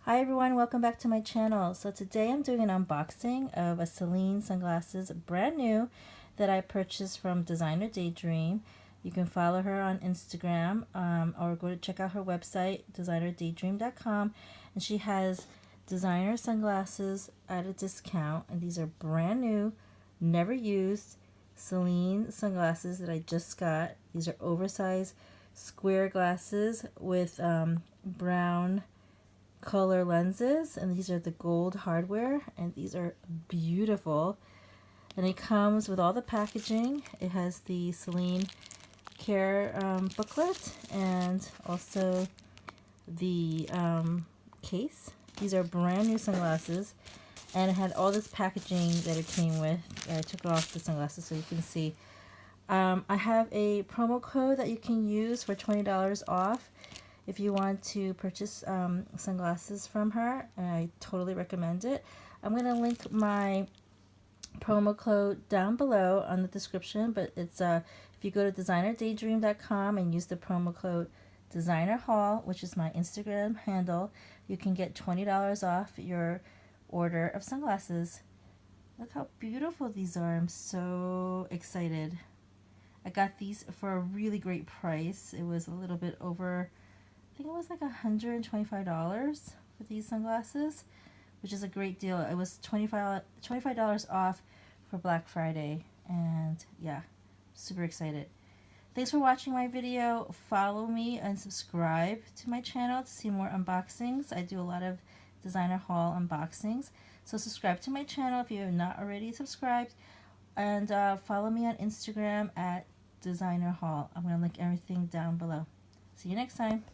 Hi everyone, welcome back to my channel. So today I'm doing an unboxing of a Celine sunglasses, brand new, that I purchased from Designer Daydream. You can follow her on Instagram or go to check out her website, designerdaydream.com, and she has designer sunglasses at a discount, and these are brand new, never used Celine sunglasses that I just got. These are oversized square glasses with brown color lenses, and these are the gold hardware, and these are beautiful. And it comes with all the packaging. It has the Celine Care booklet and also the case. These are brand new sunglasses, and it had all this packaging that it came with. I took off the sunglasses so you can see. I have a promo code that you can use for $20 off if you want to purchase sunglasses from her. I totally recommend it. I'm going to link my promo code down below on the description, but it's if you go to designerdaydream.com and use the promo code designerhaul, which is my Instagram handle, you can get $20 off your order of sunglasses. Look how beautiful these are. I'm so excited. I got these for a really great price. It was a little bit over, I think it was like $125 for these sunglasses, which is a great deal. It was $25 off for Black Friday, and yeah, super excited. Thanks for watching my video. Follow me and subscribe to my channel to see more unboxings. I do a lot of designer haul unboxings, so subscribe to my channel if you have not already subscribed, and follow me on Instagram at designer haul. I'm going to link everything down below. See you next time.